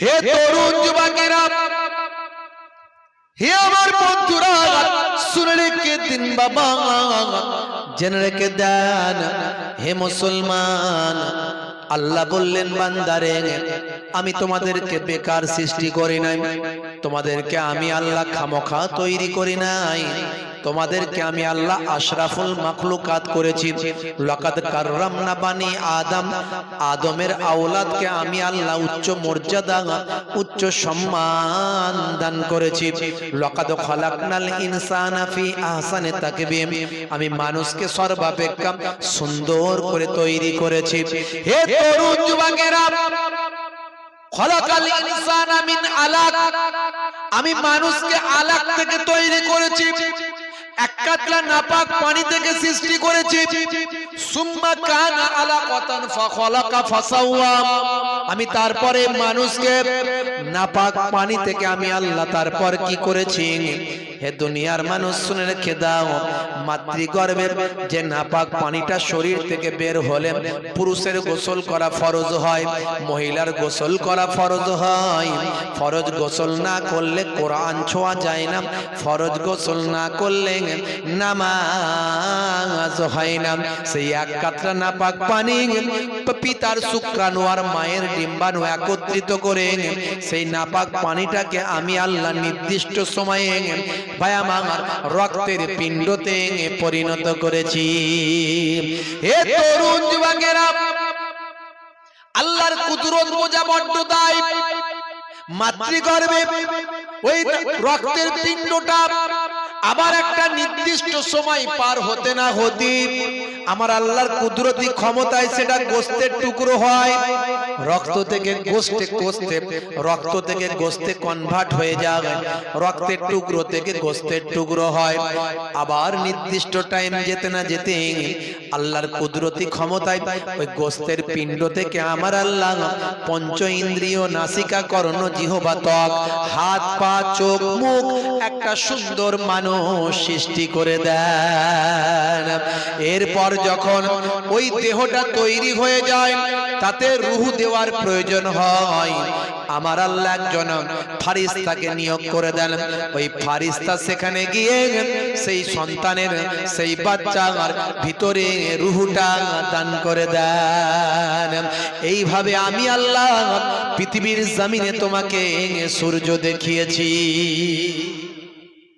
হে তরুণ যুবকেরা, হে আমার বন্ধুরা, শুনে রেখে দিন বাবা, জেনে রেখে দেন হে মুসলমান। আল্লাহ বললেন বান্দারে, আমি তোমাদেরকে বেকার সৃষ্টি করি নাই, তোমাদেরকে আমি আল্লাহ খামোখা তৈরি করি নাই, তোমাদেরকে আমি আল্লাহ আশরাফুল মাখলুকাত করেছি। লাকাদ কাররামনা বানি আদম, আদমের আওলাদকে আমি আল্লাহ উচ্চ মর্যাদা, উচ্চ সম্মান দান করেছি। লাকাদ খালাকনাল ইনসানা ফি আহসানি তাকবীম, আমি মানুষকে সর্বাপেক্ষা সুন্দর করে তৈরি করেছি। হে তরুণ যুবকেরা, খালাকাল ইনসানা মিন আলাক, আমি মানুষকে আলাক থেকে তৈরি করেছি, এক কাতলা নাপাক পানি থেকে সৃষ্টি করেছি। সুম্মা কানা আলাকাতান ফাখালাকা ফাসাওয়া, আমি তারপরে মানুষকে নাপাক পানি থেকে আমি আল্লাহ তারপর কি করেছি। হে দুনিয়ার মানুষ শুনে রেখে দাও, মাতৃগর্ভের যে নাপাক পানিটা শরীর থেকে বের হলে পুরুষের গোসল করা ফরজ হয়, মহিলার গোসল করা ফরজ হয়। ফরজ গোসল না করলে কোরআন ছোঁয়া যায় না, ফরজ গোসল না করলে নামাজ হয় না। সেই এক কাতরা নাপাক পানি পিতার শুক্রাণু আর মায়ের ডিম্বাণু একত্রিত করে সেই নাপাক পানিটাকে আমি আল্লাহ নির্দিষ্ট সময়ে ভাই আমার রক্তের পিণ্ডতে পরিণত করেছি। হে তরুণ যুবকেরা, আল্লাহর কুদরত বোঝা বড্ড দায়। মাতৃগর্ভে ওই রক্তের পিণ্ডটা আবার একটা নির্দিষ্ট সময় পার হতে না হতে আমার আল্লাহর কুদরতি ক্ষমতায় সেটা গোস্তের টুকরো হয়। রক্ত থেকে গোস্তে গোস্তে, রক্ত থেকে গোস্তে কনভার্ট হয়ে যায়, রক্তের টুকরো থেকে গোস্তের টুকরো হয়। আবার নির্দিষ্ট টাইম যেতে না যেতে আল্লাহর কুদরতি ক্ষমতায় ওই গোস্তের পিণ্ড থেকে আমার আল্লাহ পঞ্চ ইন্দ্রিয়, নাসিকা, কর্ণ, জিহ্বা, ত্বক, হাত, পা, চোখ, মুখ একটা সুন্দর মানুষ সৃষ্টি করে দেন। এরপর যখন ওই দেহটা তৈরি হয়ে যায়, তাতে রূহ দেওয়ার প্রয়োজন হয়, আমার আল্লাহ একজন ফারিস্তাকে নিয়োগ করে দেন। ওই ফারিস্তা সেখানে গিয়ে সেই সন্তানের, সেই বাচ্চার ভিতরে রূহটা দান করে দেন। এইভাবে আমি আল্লাহ পৃথিবীর জমিনে তোমাকে সূর্য দেখিয়েছি।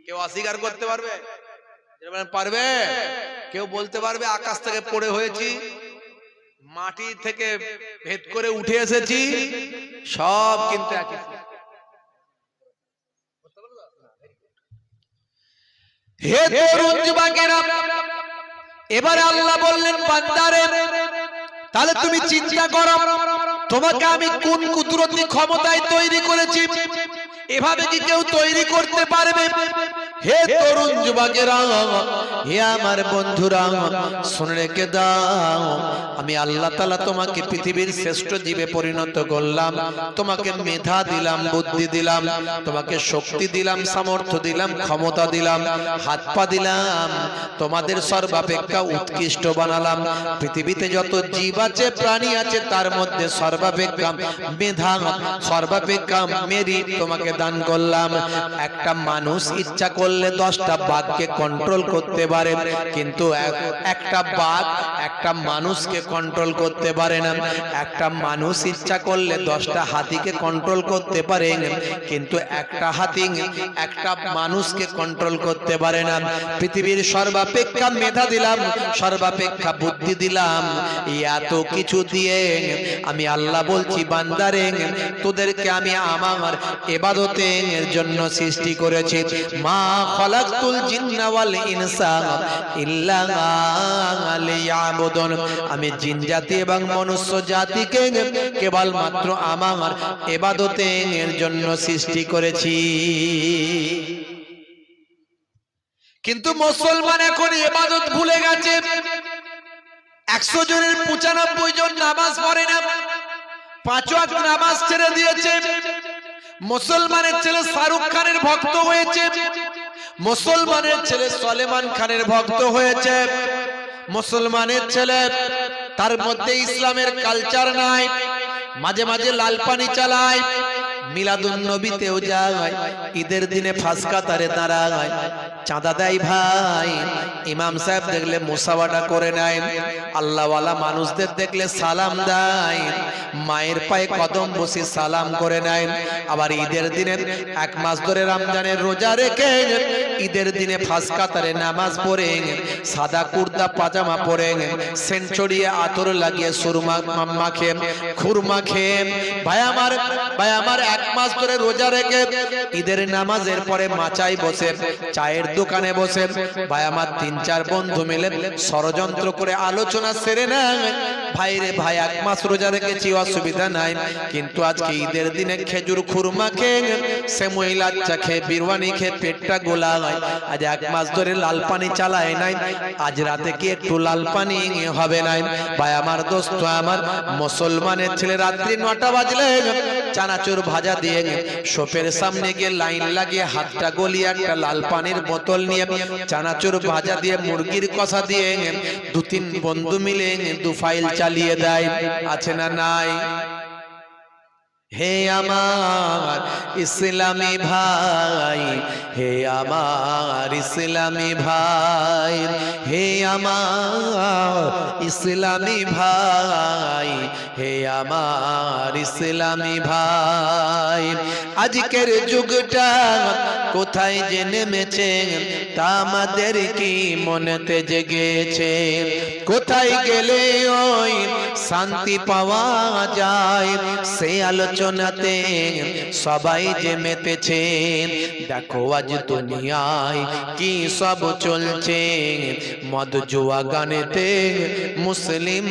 কেউ অস্বীকার করতে পারবে? পারবে? কেউ বলতে পারবে আকাশ থেকে পড়ে হয়েছি, মাটি থেকে ভেদ করে উঠে এসেছি? সব কিন্তু একই। হে তরুণ যুবকেরা, এবারে আল্লাহ বললেন বান্দারে, তাহলে তুমি চিন্তা করো তোমাকে আমি কোন কুদরতি ক্ষমতায় তৈরি করেছি, এভাবে কি কেউ তৈরি করতে পারবে? হে তরুণ যুবকেরা, হে আমার বন্ধুরা, শুনে রেখে দাও, আমি আল্লাহ তাআলা তোমাকে পৃথিবীর শ্রেষ্ঠ জীবে পরিণত করলাম, তোমাকে মেধা দিলাম, বুদ্ধি দিলাম, তোমাকে শক্তি দিলাম, সামর্থ্য দিলাম, ক্ষমতা দিলাম, হাত পা দিলাম, তোমাদের সর্বাপেক্ষা উৎকৃষ্ট বানালাম। পৃথিবীতে যত জীব আছে, প্রাণী আছে, তার মধ্যে সর্বাপেক্ষা মেধা, সর্বাপেক্ষা মেরিট তোমাকে দান করলাম। একটা মানুষ ইচ্ছা করলে 10টা বাঘকে কন্ট্রোল করতে পারে, কিন্তু একটা বাঘ একটা মানুষকে কন্ট্রোল করতে পারে না। একটা মানুষ ইচ্ছা করলে 10টা হাতিকে কন্ট্রোল করতে পারে, কিন্তু একটা হাতি একটা মানুষকে কন্ট্রোল করতে পারে না। পৃথিবীর সর্বাপেক্ষা মেধা দিলাম, সর্বাপেক্ষা বুদ্ধি দিলাম, এত কিছু দিয়ে আমি আল্লাহ বলছি বান্দারে, তোদেরকে আমি আমার ইবাদতের জন্য সৃষ্টি করেছি। মা খালাকতুল জিন্না ওয়াল ইনসা ইল্লা লিয়াবুদুন, আমি জিন জাতি এবং মনুষ্য জাতিকে কেবলমাত্র আমার ইবাদতের জন্য সৃষ্টি করেছি। কিন্তু মুসলমান এখন ইবাদত ভুলে গেছে। 100 জনের 95 জন নামাজ পড়ে না, 5 ওয়াক্ত নামাজ ছেড়ে দিয়েছে। মুসলমানের ছেলে শাহরুখ খানের ভক্ত হয়েছে, মুসলমানের ছেলে সলেমান খানের ভক্ত হয়েছে, মুসলমানের ছেলে তার মধ্যে ইসলামের কালচার নাই, মাঝে মাঝে লাল পানি চালায়, মিলাদুন নবীতেও যায়, ঈদের দিনে ফাঁস কাতারে দাঁড়ায়, চাঁদা দেয় ভাই। ইমাম সাহেব দেখলে মুসাফাটা করে নেয়, আল্লাহওয়ালা মানুষদের দেখলে সালাম দেয়, মায়ের পায়ে কদম বসে সালাম করে নেয়। আবার ঈদের দিনে এক মাস ধরে রমজানের রোজা রেখে ঈদের দিনে ফাঁস কাতারে নামাজ পড়ে, সাদা কুর্তা পাজামা পরে, সেন্ট চড়িয়ে আতর লাগিয়ে সুরমা মাখে, খুরমা খেয়ে ভাই আমার এক মাস ধরে রোজা রেখে ঈদের নামাজের পরে মাচায় বসে, চায়ের দোকানে বসে ভাই আমার 3-4 বন্ধু মিলে ষড়যন্ত্র করে আলোচনা সেরে নেয়। ভাই রে ভাই, এক মাস রোজা রেখেছি, অসুবিধা নাই, কিন্তু আজকে ঈদের দিনে খেজুর খুরমা খেয়ে, সেমই লাচ্চা খেয়ে, বিরিয়ানি খেয়ে পেটটা গোলায়, আজ এক মাস ধরে লাল পানি চালায় নাই, আজ রাতে কি একটু লাল পানি হবে নাই? ভাই আমার দোস্ত আমার, মুসলমানের ছেলে রাত্রি 9টা বাজলে চানাচুর ভাজা দিয়ে শপের সামনে গিয়ে লাইন লাগিয়ে হাতটা গলিয়ে একটা লাল পানির বোতল নিয়ে চানাচুর ভাজা দিয়ে মুরগির কষা দিয়ে 2-3 বন্ধু মিলে 2 ফাইল চালিয়ে দেয়, আছে না নাই? হে আমার ইসলামী ভাই, হে আমার ইসলামী ভাই, হে আমার ইসলামী ভাই, হে আমার ইসলামী ভাই, আজকের যুগটা কোথায় যে নেমেছে তা আমাদের কি মনেতে জেগেছে? কোথায় গেলে ওই শান্তি পাওয়া যায়, সে আলোচনাতে সবাই যে মেতেছে। দেখো আজ দুনিয়ায় কি সব চলছে, মদ জুয়া গানেতে মুসলিম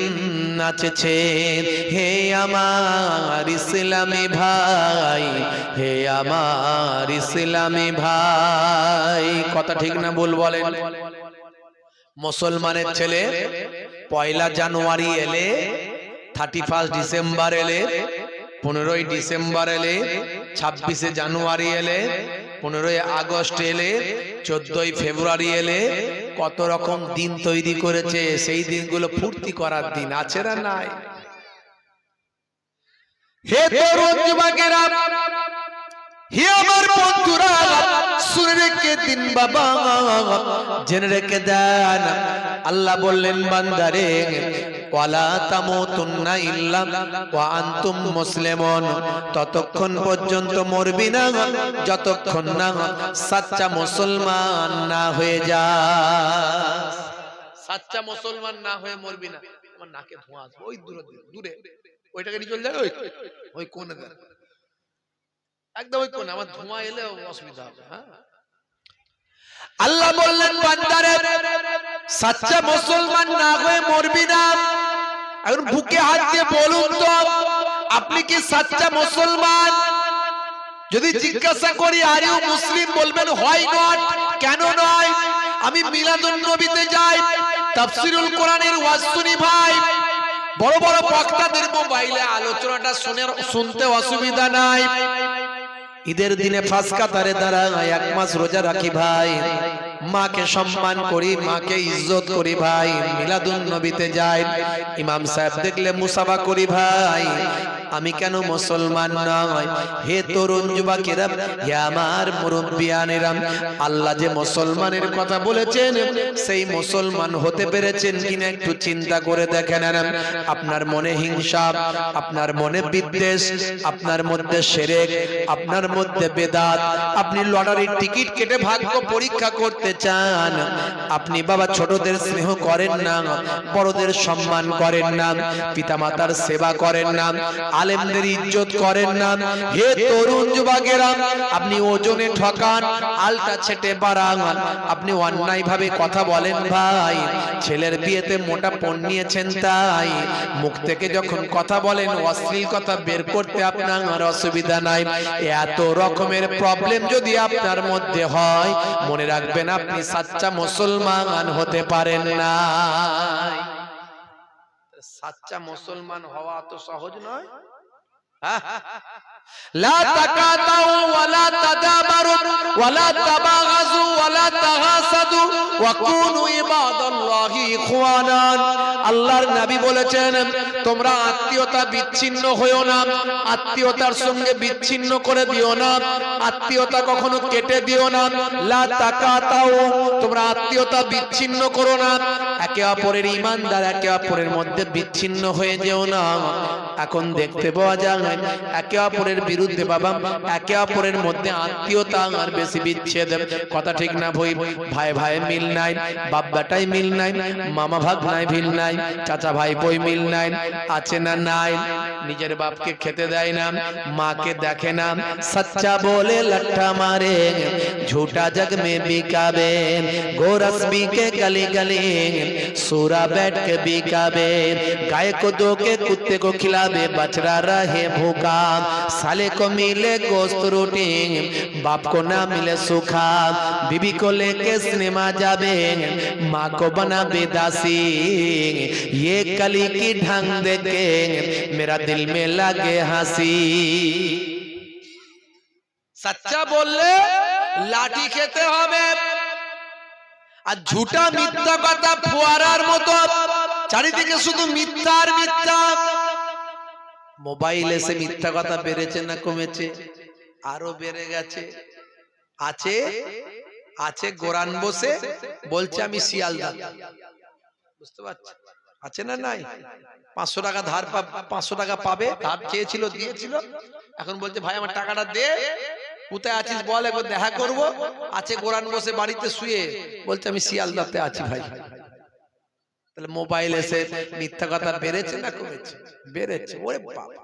নাচছে। হে আমার ইসলামী ভাই, হে আমার ইসলামী ভাই, কথা ঠিক না ভুল বলেন? মুসলমানের ছেলে 1 জানুয়ারি এলে, 31 ডিসেম্বর এলে, 15 ডিসেম্বর এলে, 26 জানুয়ারি এলে, 15 আগস্ট এলে, 14 ফেব্রুয়ারি এলে, কত রকম দিন তৈরি করেছে। সেই দিনগুলো ফুর্তি করার দিন, আছে না নাই? হে তরুণ যুবকেরা, হে আমার বন্ধুরা, শুনে রেখে দিন বাবা, জেনে রেখে দেন। আল্লাহ বললেন বান্দারে, ওয়ালা তামুতুন্না ইল্লা ওয়া আনতুম মুসলিমুন, ততক্ষণ পর্যন্ত মরবি না যতক্ষণ না সাচ্চা মুসলমান না হয়ে যাস। সাচ্চা মুসলমান না হয়ে মরবি না। আমার নাকে ধোঁয়া আসবে, ওই দূরে ওইটাকে নিয়ে চলে যায়, ওই কোণে দেখ, একদম ওই কোণে, আমার ধোঁয়া এলে অসুবিধা হবে। হ্যাঁ, আল্লাহ বললেন বান্দারে, সাচ্চা মুসলমান না হয়ে মরবি না। এখন বুকে হাত দিয়ে বলুন তো, আপনি কি সাচ্চা মুসলমান? যদি জিজ্ঞাসা করি আর ইউ মুসলিম, বলবেন হয় নট। কেন নয়? আমি মিলাদুন নবীতে যাই, তাফসীরুল কোরআনের ওয়াজ শুনি ভাই, বড় বড় বক্তাদের মোবাইলে আলোচনাটা শুনতে অসুবিধা নাই। ঈদের দিনে ফাঁস কাতারে দাঁড়ায়, 1 মাস রোজা রাখি ভাই, মাকে সম্মান করি, মাকে ইজ্জত করি ভাই, মিলাদুন নবীতে যাই, ইমাম সাহেব দেখলে মুসাফা করি ভাই, আমি কেন মুসলমান নয়? হে তরুণ যুবকেরা, হে আমার মুরব্বিয়ানেরা, আল্লাহ যে মুসলমানের কথা বলেছেন, সেই মুসলমান হতে পেরেছেন কিনা একটু চিন্তা করে দেখেন। আপনার মনে হিংসা, আপনার মনে বিদ্বেষ, আপনার মধ্যে শিরক, আপনার মধ্যে বেদাত, আপনি লটারির টিকিট কেটে ভাগ্য পরীক্ষা করতে চান, আপনি বাবা ছোটদের স্নেহ করেন না, বড়দের সম্মান করেন না, পিতামাতার সেবা করেন না, আলেমদের ইজ্জত করেন না। হে তরুণ যুবকেরা, আপনি ওজনে ঠকান, আলটা ছেটে বাড়ান, আপনি অন্যায় ভাবে কথা বলেন ভাই, ছেলের বিয়েতে মোটা পণ নিয়েছেন তাই মুখ থেকে যখন কথা বলেন অশ্লীল কথা বের করতে আপনার অসুবিধা নাই। এত রকমের প্রবলেম যদি আপনার মধ্যে হয়, মনে রাখবেন আপনি সাচ্চা মুসলমান হতে পারেন না। সাচ্চা মুসলমান হওয়া তো সহজ নয়। লা তাকাতাউ ওয়ালা তাদাবারু ওয়ালা তাবাগাযু ওয়ালা তাহাসাদু ওয়া কুনু ইবাদাল্লাহি ইখওয়ানান। আল্লাহর নবী বলেছেন তোমরা আত্মীয়তা বিচ্ছিন্ন হয়ো না, আত্মীয়তার সঙ্গে বিচ্ছিন্ন করে দিও না, আত্মীয়তা কখনো কেটে দিও না। লা তাকাতাউ, তোমরা আত্মীয়তা বিচ্ছিন্ন করো না, একে অপরের ঈমানদার একে অপরের মধ্যে বিচ্ছিন্ন হয়ে যেও না। এখন দেখতে পাওয়া যায় একে অপরের বিরুদ্ধে বাবা, একে অপরের মধ্যে আত্মীয়তা আর বেশি বিচ্ছেদ। কথা ঠিক না ভাই? ভাই ভাই মিল নাই, বাপ বেটাই মিল নাই, মামা ভাগ্নায় মিল নাই, চাচা ভাই বই মিল নাই, আছে না নাই? নিজের বাপকে খেতে দেয় না, মাকে দেখে না, সচ্চা বলে লট্টা মারে, झूठा जग में बिकाबे, गोरस बिके गली गली, सूरा बैठ के बिकाबे, गाय को दो के कुत्ते को खिलाबे, बछड़ा रहे भूखा, साले को मिले गोश्त रोटी, बाप को ना मिले सूखा, बीबी को लेके सिनेमा जाबे, माँ को बना बेदासी, ये कली की ढंग देखे मेरा दिल में लगे हंसी। सच्चा बोले लाठी खेते হবে, আর ঝুটা মিথ্যা কথা ফোয়ারার মতো চারিদিকে শুধু মিথ্যা আর মিথ্যা। মোবাইল এসে মিথ্যা কথা বেড়েছে না কমেছে? আরো বেড়ে গেছে। আছে আছে গোরান বসে বলছে আমি শিয়ালদা, বুঝতে পারছেন? আছে না নাই? 500 টাকা ধার 500 টাকা পাবে, ধার চেয়েছিল দিয়েছিল, এখন বলছে ভাই আমার টাকাটা দে, কোথায় আছিস বল, একবার দেখা করব। আছে গোরান বসে বাড়িতে শুয়ে বলছে আমি শিয়ালদাতে আছি ভাই। তাহলে মোবাইল এসে মিথ্যা কথা বেড়েছে না কমেছে? বেড়েছে। ওরে বাবা,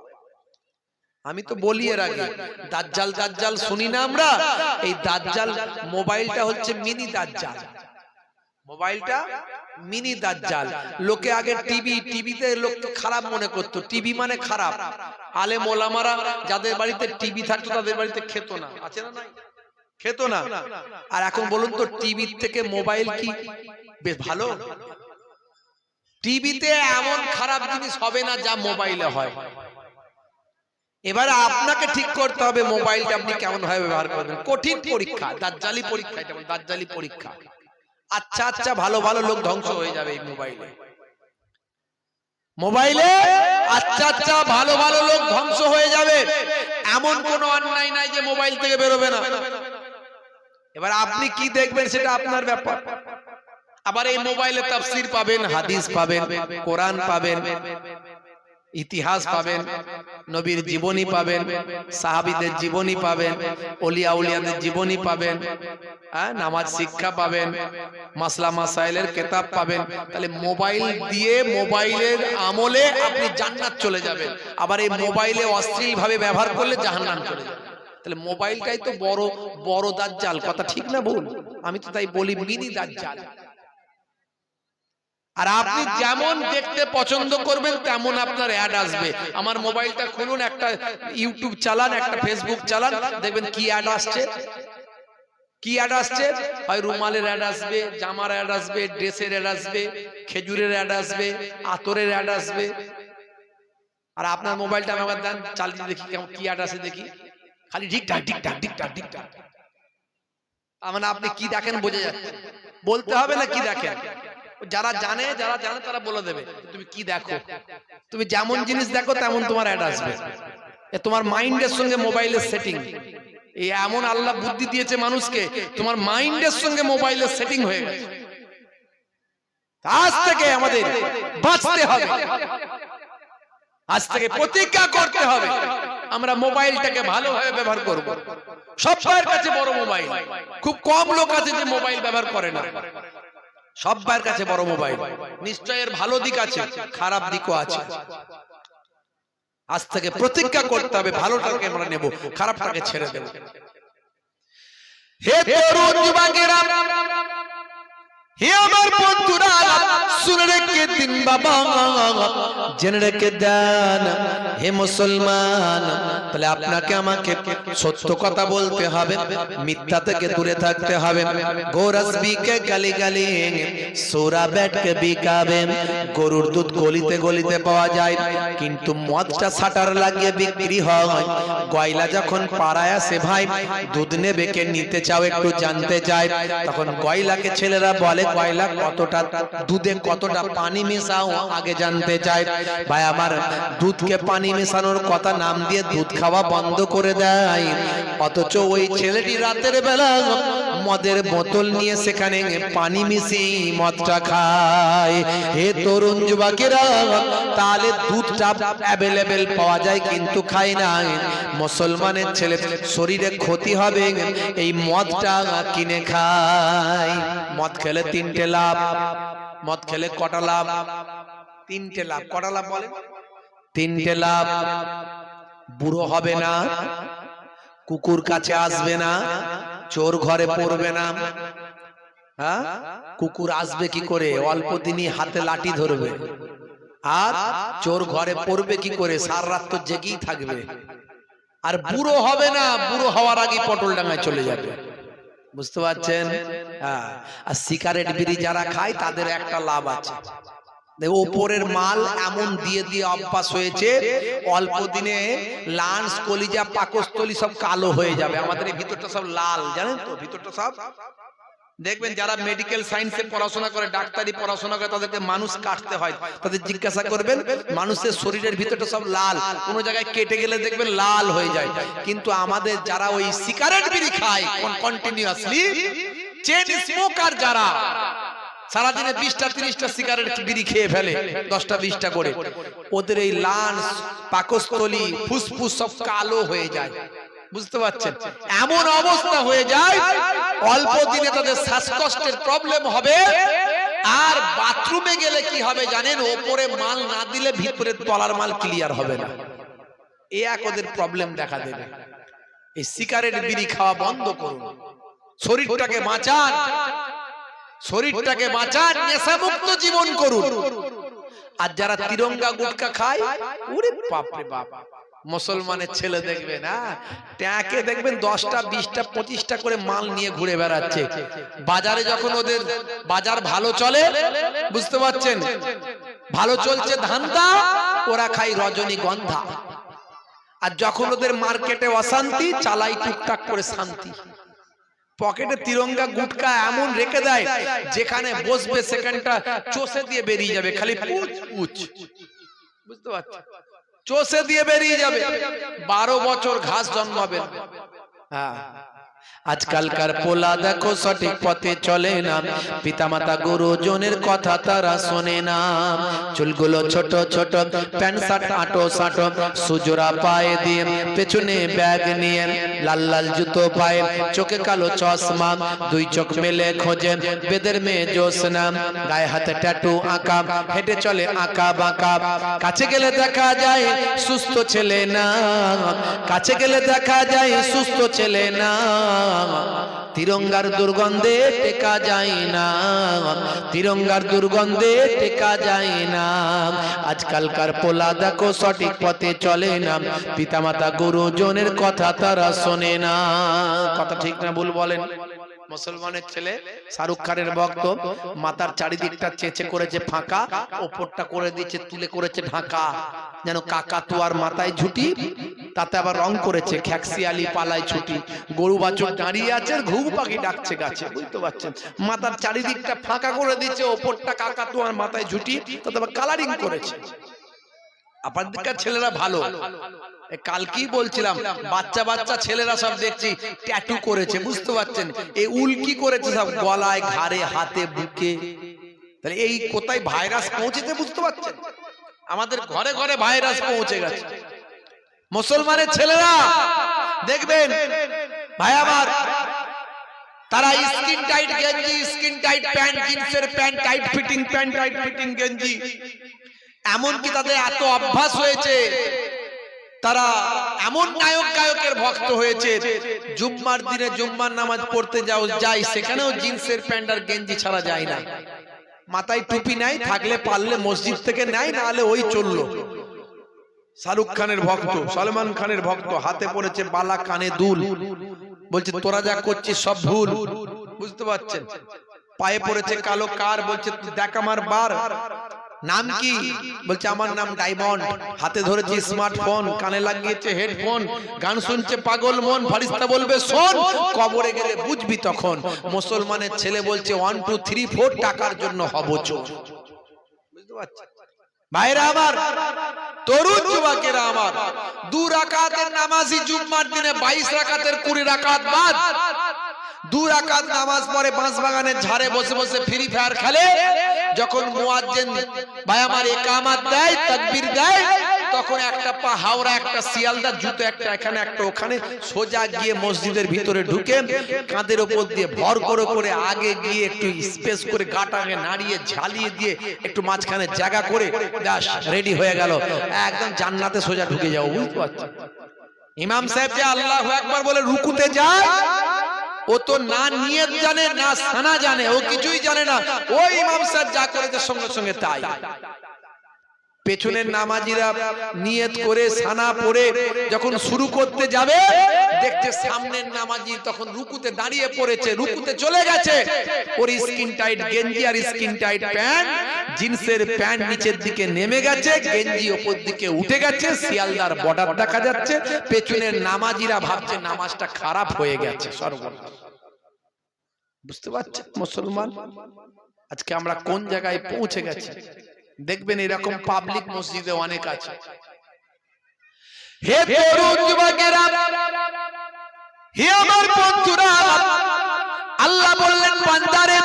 আমি তো বলি এর আগে দাজ্জাল দাজ্জাল শুনি না আমরা? এই দাজ্জাল মোবাইলটা হচ্ছে মিনি দাজ্জাল। মোবাইলটা মিনি দাজ্জাল। লোকে আগে টিভিতে লোক খারাপ মনে করতো, টিভি মানে খারাপ। আলেম ওলামারা যাদের বাড়িতে টিভি থাকতো তাদের বাড়িতে খেত না, আছে না নাই? খেত না। আর এখন বলুন তো টিভির থেকে মোবাইল কি বেশ ভালো? টিভিতে এমন খারাপ জিনিস হবে না যা মোবাইলে হয়। এবারে আপনাকে ঠিক করতে হবে মোবাইলটা আপনি কেমন ভাবে ব্যবহার করবেন। কঠিন পরীক্ষা, দাজ্জালি পরীক্ষা, এটা দাজ্জালি পরীক্ষা। আচ্ছা আচ্ছা ভালো ভালো লোক ধ্বংস হয়ে যাবে এই মোবাইলে। মোবাইলে আচ্ছা আচ্ছা ভালো ভালো লোক ধ্বংস হয়ে যাবে, এমন কোন অন্যায় নাই যে মোবাইল থেকে বেরোবে না। এবার আপনি কি দেখবেন সেটা আপনার ব্যাপার। আবার এই মোবাইলে তাফসীর পাবেন, হাদিস পাবেন, কোরআন পাবেন, ইতিহাস পাবেন, নবীর জীবনী পাবেন, সাহাবীদের জীবনী পাবেন, ওলিয়া উলিয়াদের জীবনী পাবেন, নামাজ শিক্ষা পাবেন, মাসলা মাসাইলের কিতাব পাবেন। তাহলে মোবাইল দিয়ে মোবাইলের আমলে আপনি জান্নাত চলে যাবেন। আবার এই মোবাইলে অশ্লীল ভাবে ব্যবহার করলে জাহান্নাম চলে যাবে। তাহলে মোবাইলটাই তো বড় বড় দাজ্জাল। কথা ঠিক না ভুল? আমি তো তাই বলি মিনি দাজ্জাল। আর আপনি যেমন দেখতে পছন্দ করবেন তেমন আপনার অ্যাড আসবে। আমার মোবাইলটা খুলুন, একটা ইউটিউব চালান, একটা ফেসবুক চালান, দেখবেন কি অ্যাড আসছে। কি অ্যাড আসছে? হয় রুমালের অ্যাড আসবে, জামার অ্যাড আসবে, ড্রেসের অ্যাড আসবে, খেজুরের অ্যাড আসবে, আতরের অ্যাড আসবে। আর আপনার মোবাইলটা আমাকে দেন, চালিয়ে দেখি কেমন কি অ্যাড আসে দেখি। খালি ঢিকঢাক ঢিকঢাক ঢিকঢাক ঢিকঢাক। মানে আপনি কি দেখেন বোঝা যাচ্ছে। বলতে হবে না কি দেখেন। যারা জানে তারা বলে দেবে তুমি কি দেখো। তুমি যেমন জিনিস দেখো তেমন তোমার অ্যাড আসবে। তোমার মাইন্ডের সঙ্গে মোবাইলের সেটিং। এই এমন আল্লাহ বুদ্ধি দিয়েছে মানুষকে, তোমার মাইন্ডের সঙ্গে মোবাইলের সেটিং হয়ে গেছে। আজ থেকে আমাদের বাঁচতে হবে, আজ থেকে প্রতিজ্ঞা করতে হবে আমরা মোবাইলটাকে ভালোভাবে ব্যবহার করব। সবার কাছে বড় মোবাইল, খুব কম লোক আছে যে মোবাইল ব্যবহার করে না। সবার কাছে বড় মোবাইল। নিশ্চয় এর ভালো দিক আছে, খারাপ দিকও আছে। আজ থেকে প্রতিজ্ঞা করতে হবে ভালোটাকে আমরা নেব, খারাপটাকে ছেড়ে দেব। হে তরুণ যুবকেরা, হে আমার বন্ধুরা শুনে রেখে দিন বাবা, জেনে রেখে দেন হে মুসলমান, তাহলে আপনাকে আমাকে সত্য কথা বলতে হবে, মিথ্যা থেকে দূরে থাকতে হবে। গোরস বিকে গালি গালি সোরা ব্যাটকে বিকাবে। গরুর দুধ গলিতে গলিতে পাওয়া যায়, কিন্তু মদটা শাটার লাগিয়ে বিক্রি হয়। গয়লা যখন পাড়ায় আসে ভাই দুধ নেবে কে নিতে চাও একটু জানতে চায়, তখন গয়লাকে ছেলেরা বলে গয়লা কতটা দুধে কতটা পানি মেশাও আগে জানতে চায়। ভাই আমার দুধকে পানি মেশানোর কথা নাম দিয়ে দুধ খাওয়া বন্ধ করে দেয়, অথচ ওই ছেলেটি রাতের বেলা মদের বোতল নিয়ে সেখানে পানি মিশিয়ে মদটা খায়। হে তরুণ যুবকেরা, তাহলে দুধটা অ্যাভেলেবেল পাওয়া যায় কিন্তু খায় না। মুসলমানের ছেলে শরীরে ক্ষতি হবে, এই মদটা কিনে খায়। মদ খেলে তিনটে লাভ। মদ খেলে কটা লাভ? তিনটে লাভ। কটা লাভ বলেন? তিনটে লাভ। বুড়ো হবে না, কুকুর কাছে আসবে না, চোর ঘরে পড়বে না। হ্যাঁ, কুকুর আসবে কি করে? অল্প দিনই হাতে লাঠি ধরবে। আর চোর ঘরে পড়বে কি করে? সারা রাত তো জেগেই থাকবে। আর বুড়ো হবে না, বুড়ো হওয়ার আগে পটল ডাঙায় চলে যাবে। বুঝতে পারছেন? হ্যাঁ। আর সিগারেট বিড়ি যারা খায় তাদের একটা লাভ আছে, ওপরের মাল এমন দিয়ে দিয়ে অভ্যাস হয়েছে, অল্প দিনে লাঞ্চ কলিজা পাকস্থলী সব কালো হয়ে যাবে। আমাদের এই ভিতরটা সব লাল, জানেন তো? ভিতরটা সব দেখবেন যারা মেডিকেল সায়েন্সে পড়াশোনা করে, ডাক্তারি পড়াশোনা করে, তাদেরকে মানুষ কাটতে হয়, তাদের জিজ্ঞাসা করবেন মানুষের শরীরের ভিতরটা সব লাল, কোন জায়গায় কেটে গেলে দেখবেন লাল হয়ে যায়। কিন্তু আমাদের যারা ওই সিগারেট বিড়ি খায় কন্টিনিউয়াসলি, চেন স্মোকার যারা সারাদিনে 20টা 30টা সিগারেট বিড়ি খেয়ে ফেলে, 10টা 20টা করে, ওদের এই লাঞ্চ পাকস্থলী ফুসফুস সব কালো হয়ে যায়। বুঝতে পারছেন? এমন অবস্থা হয়ে যায় অল্প দিনে তাদের শ্বাসকষ্টের প্রবলেম হবে। আর বাথরুমে গেলে কি হবে জানেন? ওপরে মাল না দিলে ভিতরে তলার মাল ক্লিয়ার হবে না। এই এক ওদের প্রবলেম দেখা দেবে। এই সিগারেট বিড়ি খাওয়া বন্ধ করুন, শরীরটাকে বাঁচান, শরীরটাকে বাঁচান, নেশামুক্ত জীবন করুন। আর যারা তিরঙ্গা গুটকা খায়, ওরে বাপ রে বাপ, মুসলমানের ছেলে দেখবে না, ট্যাঁকে দেখবেন 10টা 20টা 25টা করে মাল নিয়ে ঘুরে বেড়াচ্ছে। বাজারে যখন ওদের বাজার ভালো চলে, বুঝতে পারছেন, ভালো চলছে ধান্দা, ওরা খায় রজনীগন্ধা। আর যখন ওদের মার্কেটে অশান্তি, চালাই টুকটাক করে শান্তি। পকেটে তিরঙ্গা গুটকা এমন রেখে দেয়, যেখানে বসবে সেখানটা চোষে দিয়ে বেরিয়ে যাবে, খালি পুচ পুচ। বুঝতে পারছেন? চোষে দিয়ে বেরিয়ে যাবে, 12 বছর ঘাস জন্মাবে। হ্যাঁ, আজকালকার পোলা দেখো সঠিক পথে চলে না, পিতামাতা গুরুজনের কথা তারা শোনে না। চুলগুলো ছোট ছোট, প্যান্ট শার্ট আটো সাটো, সুজোড়া পায়ে দিয়ে, পেছনে ব্যাগ নিয়ে, লাল লাল জুতো পায়ে, চোখে কালো চশমা, 2 চোখ মেলে খোঁজে বেদের মেয়ে জোসনা, গায়ে হাতে ট্যাটু আঁকা, হেঁটে চলে আঁকা বাঁকা। কাছে গেলে দেখা যায় সুস্থ ছেলে না, কাছে গেলে দেখা যায় সুস্থ ছেলে না। তিরঙ্গার দুর্গন্ধে টেকা যায় না, তিরঙ্গার দুর্গন্ধে টেকা যায় না। আজকালকার পোলা দেখো সঠিক পথে চলে না, পিতামাতা গুরুজনের কথা তারা শোনে না। কথা ঠিক না ভুল বলেন? মুসলমানের ছেলে শাহরুখ খানের ভক্ত, মাথার চারিদিকটা চেঁচে করেছে ফাঁকা, ওপরটা করে দিয়েছে তুলে করেছে ঢাকা, যেন কাকাতুয়ার মাথায় ঝুটি, তাতে আবার রং করেছে খ্যাকসিয়ালি পালায় ছুটি। গরু বাছুর দাঁড়িয়ে আছে, ঘুঘু পাখি ডাকছে গাছে। বুঝতে পারছেন? মাথার চারিদিকটা ফাঁকা করে দিয়েছে, ওপরটা কাকাতুয়ার মাথায় ঝুটি, তাতে আবার কালারিং করেছে। আপনাদের ছেলেরা ভালো, কালকেই বলছিলাম বাচ্চা বাচ্চা ছেলেরা সব দেখছি ট্যাটু করেছে। বুঝতে পারছেন? এই উল্কি করেছে সব গলায়, ঘাড়ে, হাতে, বুকে। তাহলে এই কোথায় ভাইরাস পৌঁছেছে বুঝতে পারছেন? আমাদের ঘরে ঘরে ভাইরাস পৌঁছে গেছে। মুসলমানের ছেলেরা দেখবেন ভাই আমার, তারা স্কিন টাইট গেঞ্জি, স্কিন টাইট প্যান্ট, জিন্সের pant, tight fitting pant, tight fitting গেঞ্জি, এমনকি তাদের এত অভ্যাস হয়েছে তারা এমন নায়ক গায়কের ভক্ত হয়েছে, জুম্মার দিনে জুম্মার নামাজ পড়তে যাই সেখানেও জিন্সের প্যান্ট আর গেঞ্জি ছাড়া যায় না, মাথায় টুপি নাই, থাকলে পারলে মসজিদ থেকে নেয়, না হলে ওই চললো। শাহরুখ খানের ভক্ত, সলমান খানের ভক্ত, হাতে পড়েছে বালা, কানে দুল, বলছে তোরা যা করছিস সব ভুল, বুঝতে পারছেন? পায়ে পড়েছে কালো কার, বলছে দেখ আমার বার, নাম কি? বলছে আমার নাম ডায়মন্ড। হাতে ধরেছে স্মার্টফোন, কানে লাগিয়েছে হেডফোন, গান শুনছে পাগল মন। ফারিস্তা বলবে শোন, কবরে গেলে বুঝবি তখন। মুসলমানের ছেলে বলছে 1 2 3 4 টাকার জন্য হব চোর। বুঝতে পারছেন ভাইরা আমার, তরুণ যুবকেরা আমার, 2 রাকাতের নামাজি জুম্মার দিনে 22 রাকাতের 20 রাকাত বাদ। 2 রাকাত নামাজ পড়ে বাঁশবাগানের ঝাড়ে বসে বসে ফ্রি ফায়ার খেলে। যখন মুয়াজ্জিন ভাই আমার ইকামত দেয়, তাকবীর দেয়, তখন একটা পা হাওড়া, একটা শিয়ালদা, জুতো একটা এখানে একটা ওখানে, সোজা গিয়ে মসজিদের ভিতরে ঢুকে কাঁধের উপর দিয়ে ভর করে করে আগে গিয়ে একটু স্পেস করে গাটাকে নাড়িয়ে ঝালিয়ে দিয়ে একটু মাঝখানে জায়গা করে ব্যাস রেডি হয়ে গেল, একদম জান্নাতে সোজা ঢুকে যাও। বুঝতে পারছেন? ইমাম সাহেব যে আল্লাহু আকবার বলে রুকুতে যায়, ও তো না নিয়ত জানে না সানা জানে, ও কিছুই জানে না। ওই ইমাম সাহেব যা করেছে সঙ্গে সঙ্গে তাই। পেছনের নামাজিরা নিয়ত করে সানা পড়ে যখন শুরু করতে যাবে, দেখছে সামনের নামাজি তখন রুকুতে দাঁড়িয়ে পড়েছে, রুকুতে চলে গেছে। ওর স্কিন টাইট গেঞ্জি আর স্কিন টাইট প্যান্ট, জিন্সের প্যান্ট নিচের দিকে নেমে গেছে, গেঞ্জি উপর দিকে উঠে গেছে, শিয়ালদার বর্ডার দেখা যাচ্ছে। পেছনের নামাজিরা ভাবছে নামাজটা খারাপ হয়ে গেছে, সর্বনাশ। বুঝতে পারছেন মুসলমান, আজকে আমরা কোন জায়গায় পৌঁছে গেছি? দেখবেন এরকম পাবলিক মসজিদে অনেক আছে। হে তরুণ যুবকেরা, হে আমার বন্ধুরা, আল্লাহ বললেন বান্দারে,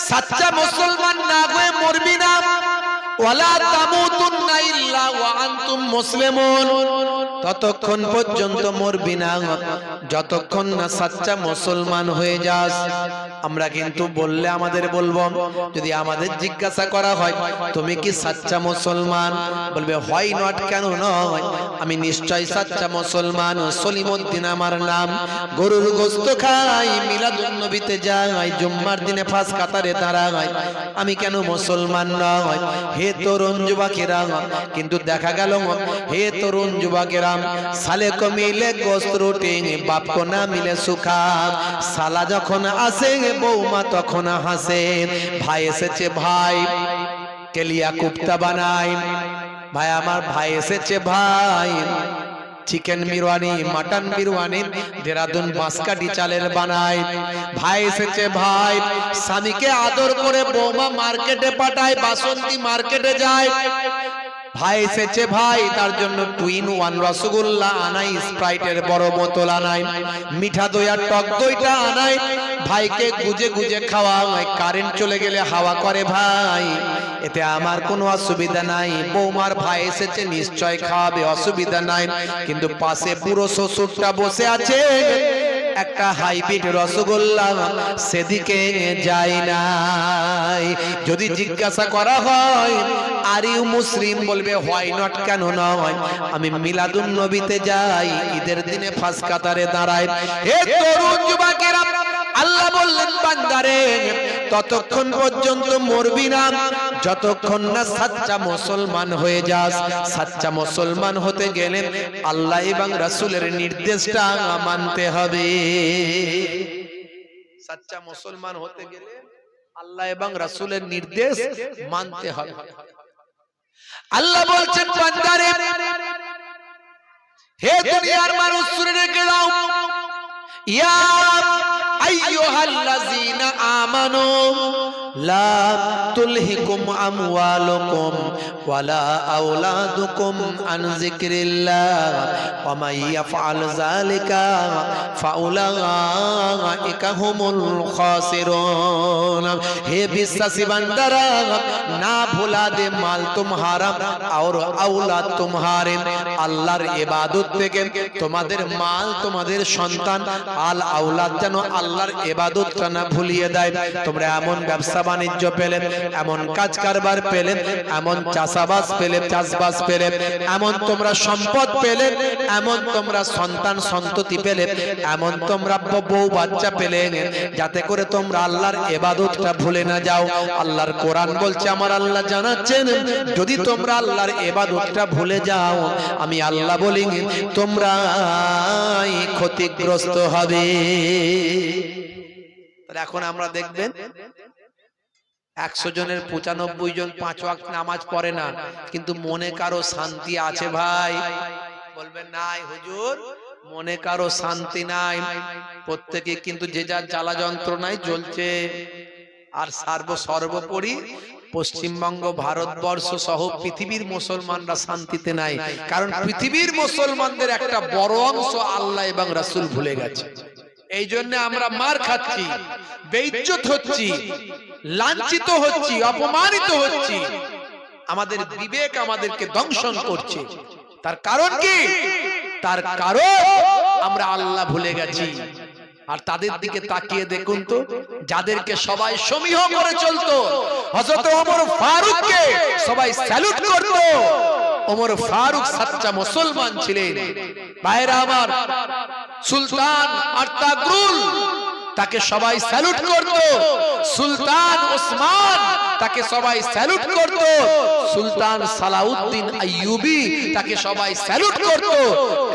সচ্চা মুসলমান না হয়ে মরবি না। ওয়ালা তামুতুন্না ইল্লা ওয়া আনতুম মুসলিমুন। ততক্ষণ পর্যন্ত মরবি না যতক্ষণ না সচ্চা মুসলমান হয়ে যাস। আমরা কিন্তু বললে আমাদের বলবো, যদি আমাদের জিজ্ঞাসা করা হয় তুমি কি সচ্চা মুসলমান, বলবে হয় নট, কেন নয়, আমি নিশ্চয় সচ্চা মুসলমান। সলিমউদ্দিন আমার নাম, গরুর গোশত খাই, মিলাদুন নবীতে যাই, জুম্মার দিনে ফাঁস কাতারে দাঁড়াই, আমি কেন মুসলমান নয়? হে তরুণ যুবকেরা, কিন্তু দেখা গেল হে তরুণ যুবকেরা, সালে কো মিলে গোশত রুটি, বাপ কো না মিলে সুখা। সালা যখন আসে বৌমা তখন হাসে। ভাই এসেছে ভাই কেলিয়া কুপ্তা বানাই, ভাই আমার ভাই এসেছে ভাই চিকেন বিরিয়ানি, মাটন বিরিয়ানি, দেরাদুন বাঁশকাঠি চালের বানায়। ভাই এসেছে ভাই স্বামীকে আদর করে বৌমা মার্কেটে পাঠায়, বাসন্তী মার্কেটে যায়। ভাই এসেছে ভাই, তার জন্য 2 in 1 রসগোল্লা আনাই, স্প্রাইটের বড় বোতল আনাই, মিঠা দই আর টক দইটা আনাই। ভাইকে গুজে গুজে খাওয়ায়, কারেন্ট চলে গেলে হাওয়া করে ভাই, এতে আমার কোনো অসুবিধা নাই। বৌমার ভাই এসেছে নিশ্চয় খাওয়াবে, অসুবিধা নাই। কিন্তু পাশে পুরো শ্বশুরটা বসে আছে, একটা হাইব্রিড রসগোল্লা, সেদিকে যায় নাই। যদি জিজ্ঞাসা করা হয় আর ইউ মুসলিম, বলবে হোয়াই নট, কেন নয়, আমি মিলাদুন নবীতে যাই, ঈদের দিনে ফাঁস কাতারে দাঁড়াই। হে তরুণ যুবকেরা, আল্লাহ বললেন বান্দারে, ততক্ষণ পর্যন্ত মরবি না যতক্ষণ না সাচ্চা মুসলমান হয়ে যাস। সাচ্চা মুসলমান হতে গেলে আল্লাহ এবং রাসূলের নির্দেশটা মানতে হবে। সাচ্চা মুসলমান হতে গেলে আল্লাহ এবং রাসূলের নির্দেশ মানতে হবে। আল্লাহ বলছেন বান্দারে, হে দুনিয়ার মানুষ শুনে রেখে দাও, ইয়া আইয়ুহাল্লাযীনা আমানু লা তুলহিকুম আমওয়ালুকুম ওয়ালা আওলাদুকুম আন যিকরিল্লাহ ওয়া মান ইয়াফআল যালিকা ফাউলাইকা হুমুল খাসিরুন। হে বিশ্বাসী বান্দারা, না ভুলা দে মাল তুমহারা और औलाद तुम्हारे, আল্লাহর ইবাদত থেকে তোমাদের মাল, তোমাদের সন্তান, আল আওলাদ যেন আল্লাহর ইবাদতটা না ভুলিয়ে দেয়। তোমরা এমন ব্যবসা বাণিজ্য পেলে, এমন কাজ কারবার পেলে, এমন চাষাবাস পেলে, চাষবাস পেলে, এমন তোমরা সম্পদ পেলে, এমন তোমরা সন্তান সন্ততি পেলে, এমন তোমরা বউ বাচ্চা পেলে, যাতে করে তোমরা আল্লাহর ইবাদতটা ভুলে না যাও। আল্লাহর কোরআন বলছে, আমার আল্লাহ জানাচ্ছেন, যদি তোমরা আল্লাহর ইবাদতটা ভুলে যাও, আমি আল্লাহ বলি তোমরা ক্ষতিগ্রস্ত হবে। এখন আমরা দেখবেন 100 জনের 95 জন 5 ওয়াক্ত নামাজ পড়ে না, কিন্তু মনে কারো শান্তি আছে ভাই? বলবেন নাই হুজুর, মনে কারো শান্তি নাই। প্রত্যেকে কিন্তু যে যার জ্বালা যন্ত্রণায় জ্বলছে। আর সর্বোপরি পশ্চিমবঙ্গ, ভারতবর্ষ সহ পৃথিবীর মুসলমানরা শান্তিতে নাই। কারণ পৃথিবীর মুসলমানদের একটা বড় অংশ আল্লাহ এবং রাসূল ভুলে গেছে। এই জন্য আমরা মার খাচ্ছি, বেইজ্জত হচ্ছি, লাঞ্ছিত হচ্ছি, অপমানিত হচ্ছি। আমাদের বিবেক আমাদেরকে দংশন করছে। তার কারণ কি? তার কারণ আমরা আল্লাহ ভুলে গেছি। আর তাদের দিকে তাকিয়ে দেখুন তো, যাদেরকে সবাই সমীহ করে চলতো, হযরত ওমর ফারুককে সবাই স্যালুট করত। ওমর ফারুক সাচ্চা মুসলমান ছিলেন। ভাইরা আমার, সুলতান আর্তাগ্রুল তাকে সবাই স্যালুট করত। সুলতান ওসমান তাকে সবাই স্যালুট করত। সুলতান সালাউদ্দিন আইয়ুবী তাকে সবাই স্যালুট করত।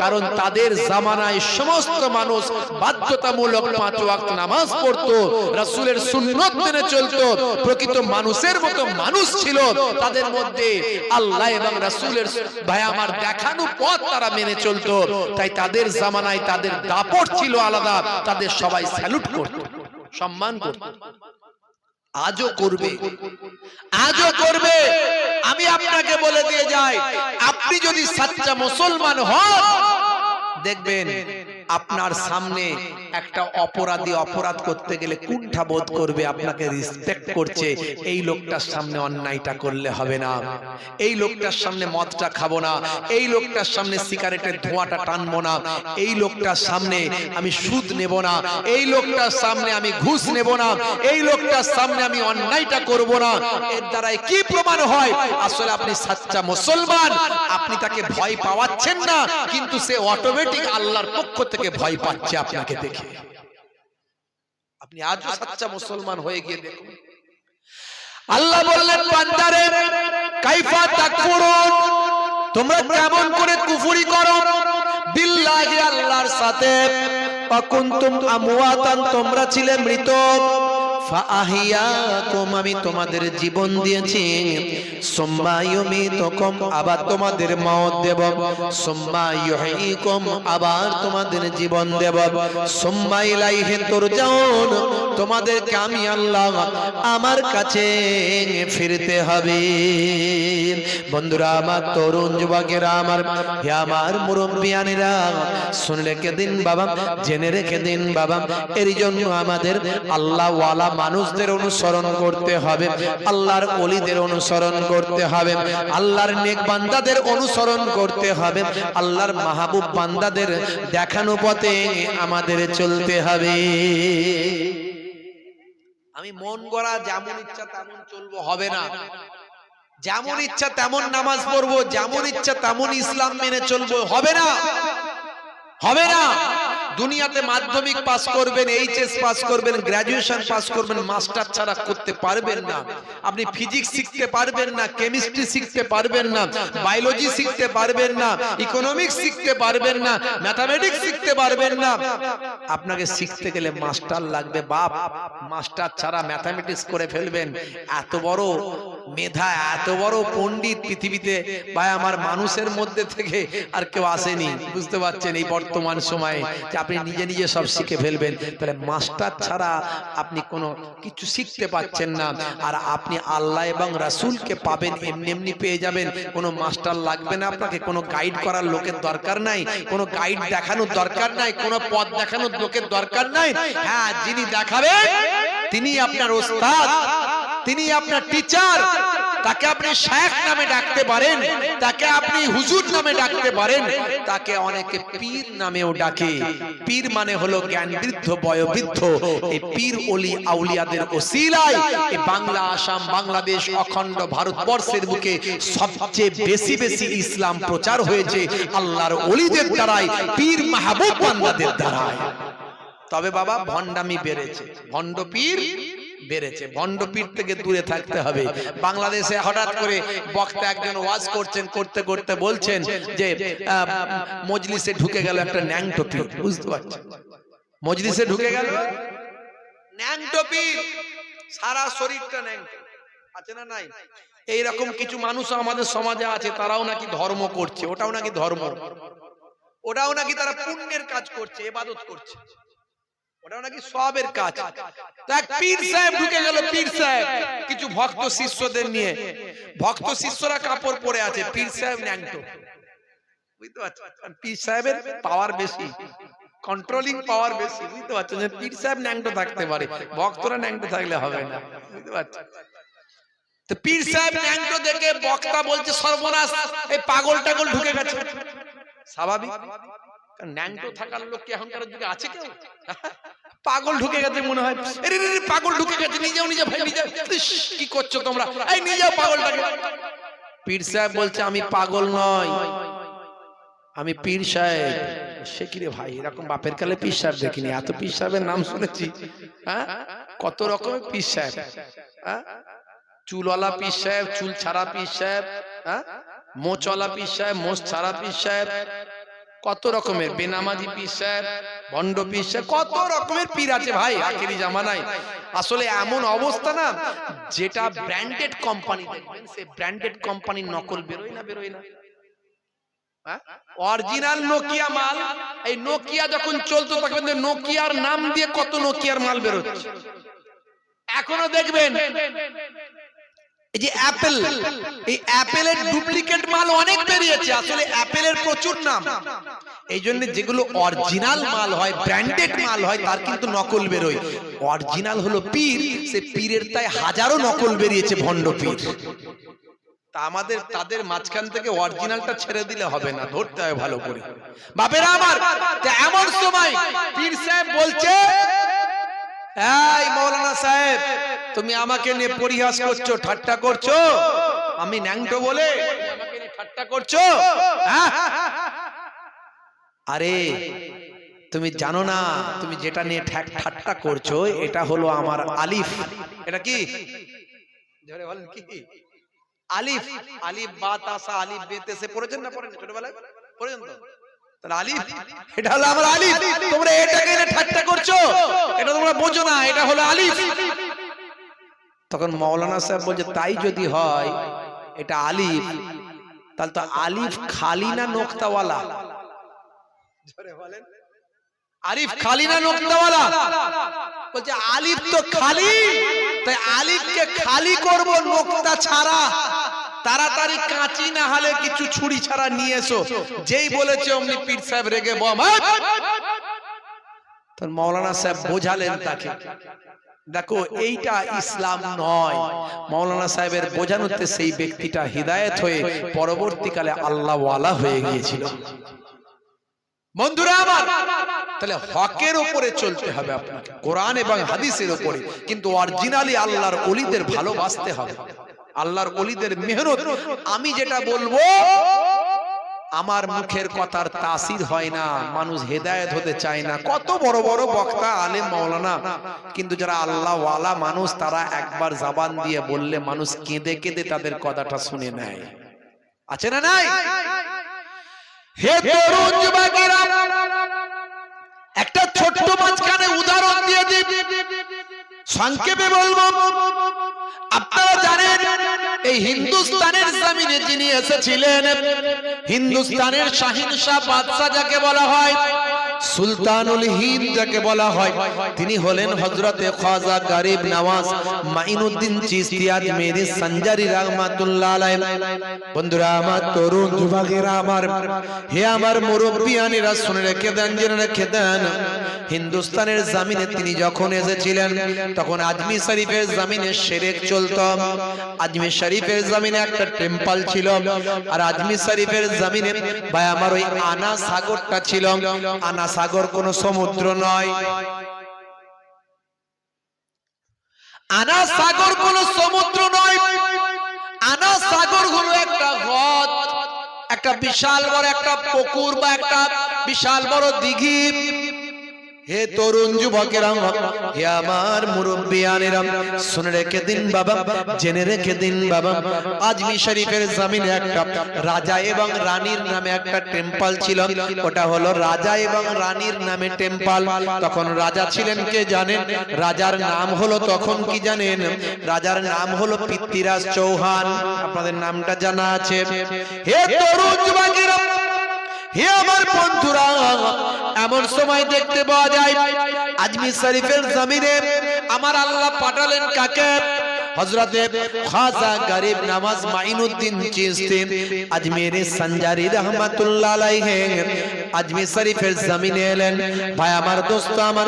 কারণ তাদের জামানায় সমস্ত মানুষ বাধ্যতামূলক 5 ওয়াক্ত নামাজ পড়তো, রাসূলের সুন্নাত মেনে চলতো, প্রকৃত মানুষের মতো মানুষ ছিল। তাদের মধ্যে আল্লাহ এবং রাসূলের ভাই আমার দেখানো পথ তারা মেনে চলতো। তাই তাদের জামানায় তাদের দাপট ছিল আলাদা, তাদের সবাই স্যালুট করত, সম্মান করত। আজও করবে, আজও করবে। আমি আপনাকে বলে দিয়ে যাই, আপনি যদি সাচ্চা মুসলমান হন, দেখবেন আপনার সামনে একটা অপরাধী অপরাধ করতে গেলে কুণ্ঠা বোধ করবে, আপনাকে রেসপেক্ট করছে। এই লোকটার সামনে অন্যায়টা করলে হবে না, এই লোকটার সামনে মদটা খাবো না, এই লোকটার সামনে সিগারেটের ধোঁয়াটা টানবো না, এই লোকটার সামনে আমি সুদ নেব না, এই লোকটার সামনে আমি ঘুষ নেব না, এই লোকটার সামনে আমি অন্যায়টা করব না। এর দ্বারাই কি প্রমাণ হয়? আসলে আপনি সাচ্চা মুসলমান। আপনি তাকে ভয় পাওয়াচ্ছেন না, কিন্তু সে অটোমেটিক আল্লাহর পক্ষ থেকে ভয় পাচ্ছে আপনাকে দেখে। আপনি আজও সাচ্চা মুসলমান হয়ে গিয়ে দেখুন। আল্লাহ বললেন, বান্দারে কাইফা তাকফুরুন, তোমরা কেমন করে কুফরি করো, বিল্লাহি আল্লাহর সাথে, ফাকুনতুম আমওয়াতান, তোমরা ছিলে মৃত, ফাআহিয়াকুম, আমি তোমাদের জীবন দিয়েছি, সুম্মা ইউমীতুকুম, আবার তোমাদের মওত দেব, সুম্মা ইউহয়ীকুম, আবার তোমাদের জীবন দেব, সুম্মা ইলাইহি তুরজাউন, তোমাদেরকে আমি আল্লাহ আমার কাছে ফিরতে হবে। বন্ধুরা আমার, তরুণ যুবকেরা আমার, হে আমার মুরব্বিয়ানেরা, শুনে রেখে দিন বাবা, জেনে রেখে দিন বাবা, এর জন্য আমাদের আল্লাহ ওয়ালা মানুষদের অনুসরণ করতে হবে, আল্লাহর ওলিদের অনুসরণ করতে হবে, আল্লাহর নেক বান্দাদের অনুসরণ করতে হবে, আল্লাহর মাহবুব বান্দাদের দেখানো পথে আমাদের চলতে হবে। আমি মন গড়া যেমন ইচ্ছা তেমন চলবো হবে না, যেমন ইচ্ছা তেমন নামাজ পড়বো, যেমন ইচ্ছা তেমন ইসলাম মেনে চলবো হবে না, হবে না। দুনিয়াতে মাধ্যমিক পাস করবেন, এইচএস পাস করবেন, গ্রাজুয়েশন পাস করবেন, মাস্টার ছাড়া করতে পারবেন না। আপনি ফিজিক্স শিখতে পারবেন না, কেমিস্ট্রি শিখতে পারবেন না, বায়োলজি শিখতে পারবেন না, ইকোনমিক্স শিখতে পারবেন না, ম্যাথামেটিক্স শিখতে পারবেন না। আপনাকে শিখতে গেলে মাস্টার লাগবে। বাপ, মাস্টার ছাড়া ম্যাথামেটিক্স করে ফেলবেন। এত বড় মেধা, এত বড় পণ্ডিত পৃথিবীতে ভাই আমার মানুষের মধ্যে থেকে আর কেউ আসেনি। বুঝতে পারছেন এই বর্তমান সময়ে যে আপনি নিজে নিজে সব শিখে ফেলবেন। তাহলে মাস্টার ছাড়া আপনি কোনো কিছু শিখতে পাচ্ছেন না। আর আপনি আল্লাহ এবং রাসূলকে পাবেন, এমনি এমনি পেয়ে যাবেন, কোনো মাস্টার লাগবে না আপনাকে, কোনো গাইড করার লোকের দরকার নাই, কোনো গাইড দেখানোর দরকার নাই, কোনো পথ দেখানোর লোকের দরকার নাই। হ্যাঁ, যিনি দেখাবেন তিনি আপনার ওস্তাদ, তিনি আপনার টিচার, তাকে আপনি শেখ নামে ডাকতে পারেন, তাকে আপনি হুজুর নামে ডাকতে পারেন, তাকে অনেকে পীর নামেও ডাকে। পীর মানে হলো জ্ঞান বৃদ্ধ বয়োবৃদ্ধ। এই পীর ওলি আউলিয়াদের ওসিলায় এই বাংলা, আসাম, বাংলাদেশ, অখণ্ড ভারতবর্ষের বুকে সবচেয়ে বেশি বেশি ইসলাম প্রচার হয়েছে আল্লাহর ওলিদের দ্বারাই, পীর মাহবুব বান্দাদের দ্বারাই। তবে বাবা ভণ্ডামি বেড়েছে, ভণ্ড পীর বেড়েছে। ভণ্ড পীর থেকে দূরে থাকতে হবে। বাংলাদেশে হঠাৎ করে বক্তা একজন ওয়াজ করছেন, করতে করতে বলছেন যে মজলিসে ঢুকে গেল একটা ন্যাংটো পীর। বুঝতে পারছেন, মজলিসে ঢুকে গেল ন্যাংটো পীর, সারা শরীরটা ন্যাংটো। আছে না নাই? এইরকম কিছু মানুষ আমাদের সমাজে আছে, তারাও নাকি ধর্ম করছে। ওটাও নাকি ধর্ম, ওটাও নাকি তারা পুণ্যের কাজ করছে, ইবাদত করছে, ওটাও নাকি সবের কাজ। এক পীর সাহেব ঢুকে গেল, পীর সাহেব কিছু ভক্ত শিষ্যদের নিয়ে। ভক্ত শিষ্যরা কাপড় পরে আছে, পীর সাহেব ন্যাংটো। বুঝতে পারছেন, পীর সাহেবের পাওয়ার বেশি, কন্ট্রোলিং পাওয়ার বেশি। বুঝতে পারছেন, পীর সাহেব ন্যাংটো থাকতে পারে, ভক্তরা ন্যাংটো থাকলে হবে না। বুঝতে পারছেন? তো পীর সাহেব ন্যাংটো দেখে বক্তা বলছে সর্বনাশ, এই পাগল টাগল ঢুকে গেছে। স্বাভাবিক, ন্যাংটো থাকার লোক কি এখনকার যুগে আছে কেউ? পাগল ঢুকে গেছে মনে হয়, আরে রে পাগল ঢুকে গেছে, নিজেও নিজে ভাই নিজে কি করছো তোমরা, এই নিজেও পাগলটাকে। পীর সাহেব বলছে আমি পাগল নয়, আমি পীর সাহেব। সে কি রে ভাই, এরকম বাপের কালে পীর সাহেব দেখিনি, এত পীর সাহেবের নাম শুনেছি। হ্যাঁ, কত রকমের পীর সাহেব। হ্যাঁ, চুলওয়ালা পীর সাহেব, চুল ছাড়া পীর সাহেব, হ্যাঁ, মোচওয়ালা পীর সাহেব, মোচ ছাড়া পীর সাহেব, কত রকমের বেনামাজি পীর সাহেব, ভণ্ড পীর সাহেব, কত রকমের পীর আছে ভাই আখেরি জামানায়। আসলে এমন অবস্থা না, যেটা ব্র্যান্ডেড কোম্পানি দেখবেন, সে ব্র্যান্ডেড কোম্পানির নকল বেরোয় না, বেরোয় না। অরিজিনাল নোকিয়া মাল, এই নোকিয়া যখন চলতো তখন নোকিয়ার নাম দিয়ে কত নোকিয়ার মাল বেরোচ্ছে। এখনো দেখবেন এই যে অ্যাপেল, এই অ্যাপেলের ডুপ্লিকেট মাল অনেক বেরিয়েছে। আসলে অ্যাপেলের প্রচুর নাম, এই জন্য যেগুলো অরিজিনাল মাল হয়, ব্র্যান্ডেড মাল হয়, তার কিন্তু নকল বেরোয়। অরিজিনাল হলো পীর, সে পীরের তাই হাজারো নকল বেরিয়েছে, ভণ্ড পীর। তা আমাদের তাদের মাঝখান থেকে অরিজিনালটা ছেড়ে দিলে হবে না, ধরতে হবে ভালো করে। বাপেরা আমার, এমন সময় পীর সাহেব বলছে, এই মৌলানা সাহেব, তুমি আমাকে নিয়ে পরিহাস করছো, ঠাট্টা করছো, আমি ন্যাংটো বলে আমাকে নিয়ে ঠাট্টা করছো? আরে তুমি জানো না, তুমি যেটা নিয়ে ঠাট্টা করছো এটা হলো আমার আলিফ। এটা কি জোরে বলেন, কি আলিফ? আলিফ বা তাসা, আলিফ বেতে সে পড়েছেন না, পড়েন ছোটবেলায় পড়েছেন তো? তাহলে আলিফ, এটা হলো আমার আলিফ। তোমরা এটাকে নিয়ে ঠাট্টা করছো, এটা তোমরা বোঝো না, এটা হলো আলিফ। তখন মাওলানা সাহেব বলছে, তাই যদি হয় এটা আলিফ, তাহলে তো আলিফ খালি না নোক্তাওয়ালা? জোরে বলেন, আলিফ খালি না নোক্তাওয়ালা? বলছে আলিফ তো খালি, তাই আলিফকে খালি করব নোক্তা ছাড়া। তাড়াতাড়ি কাঁচি না হলে কিছু ছুরি ছাড়া নিয়ে এসো। যেই বলেছে অমনি পীর সাহেব রেগে বম। তো মাওলানা সাহেব বোঝালেন তাকে, দেখো এইটা ইসলাম নয়। মাওলানা সাহেবের বোঝানোতে সেই ব্যক্তিটা হিদায়াত হয়ে পরবর্তীকালে আল্লাহ ওয়ালা হয়ে গিয়েছিল। বন্ধুরা আমার, তাহলে হকের উপরে চলতে হবে আপনাকে, কোরআন এবং হাদিসের উপরে, কিন্তু অরিজিনালি আল্লাহর ওলিদের ভালোবাসতে হবে, আল্লাহর ওলিদের মেহনত। আমি যেটা বলবো, আমার মুখের কথার তাসির হয় না, মানুষ হেদায়েত হতে চায় না। কত বড় বড় বক্তা, আলেম, মাওলানা, কিন্তু যারা আল্লাহ ওয়ালা মানুষ, তারা একবার জবান দিয়ে বললে মানুষ কেঁদে কেঁদে তাদের কথাটা শুনে নেয়। আছে না নাই? হে তরুণ যুবকেরা, একটা ছোট্ট মাঝখানে উদাহরণ দিয়ে দিই, সংক্ষেপে বলবো। আপনারা জানেন এই হিন্দুস্তানের জমিনে যিনি এসেছিলেন, হিন্দুস্তানের শাহিনশাহ বাদশা যাকে বলা হয়, সুলতানুল হিন্দ যাকে বলা হয়, তিনি হলেন হযরতে খাজা গরিব নওয়াজ মাইনুদ্দিন চিশতি আজমেরি সঞ্জারি রাহমাতুল্লাহ আলাইহি। বন্ধুরা আমার, তরুণ যুবকেরা আমার, হে আমার মুরব্বিয়ানেরা, শুনে রেখে দেন, জেনে রেখে দেন, হিন্দুস্তানের জমিনে তিনি যখন এসেছিলেন তখন আজমির শরীফের জমিনে শিরক চলতো। আজমির শরীফের জমিনে একটা টেম্পল ছিল, আর আজমির শরীফের জমিনে ভাই আমার ওই আনা সাগরটা ছিল। আনা সাগর কোন সমুদ্র নয়, আনা সাগর কোন সমুদ্র নয়, আনা সাগর হলো একটা হ্রদ, একটা বিশাল বড় একটা পুকুর বা একটা বিশাল বড় দিঘি। হে তরুণ যুবকেরা, হে আমার মুরব্বিয়ানেরা, শুনে রেখে দিন বাবা, জেনে রেখে দিন বাবা, আজমির শরীফের জমিনে একটা রাজা এবং রানীর নামে একটা টেম্পল ছিল। ওটা হলো রাজা এবং রানীর নামে টেম্পল। তখন রাজা ছিলেন কে জানেন? রাজার নাম হলো তখন কি জানেন? রাজার নাম হলো পৃথ্বীরাজ চৌহান। আপনাদের নামটা জানা আছে? হে তরুণ যুবকেরা, হে আমার বন্ধুরা, এমন সময় দেখতে পাওয়া যায় আজমির শরীফের জমিনে আমার আল্লাহ পাঠালেন কাকে? হযরতে খাজা গরিব নওয়াজ মাইনুদ্দিন চিশতি আজমেরি সঞ্জারি রাহমাতুল্লাহ আলাইহি আজমির শরীফের জমিনে এলেন। ভাই আমার, দোস্ত আমার,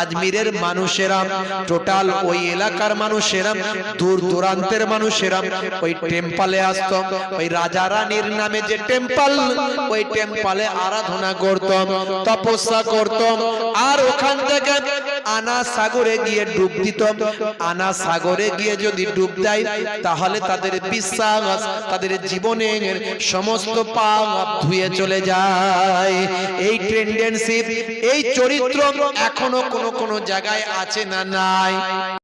আজমিরের মানুষেরা, টোটাল ওই এলাকার মানুষেরা, দূর দূরান্তের মানুষেরা ওই টেম্পলে আসতো। ওই রাজা রানীর নামে যে টেম্পল, ওই টেম্পলে আরাধনা করত, তপস্যা করত, আর ওখান থেকে আনা সাগরে গিয়ে ডুব দিত। আনা সাগরে গিয়ে যদি ডুব দেয় তাহলে তাদের বিশ্বাস, তাদের জীবনের সমস্ত পাপ ধুয়ে চলে যায়। এই টেন্ডেন্সি, এই চরিত্র এখনো কোন কোন জায়গায় আছে না নাই?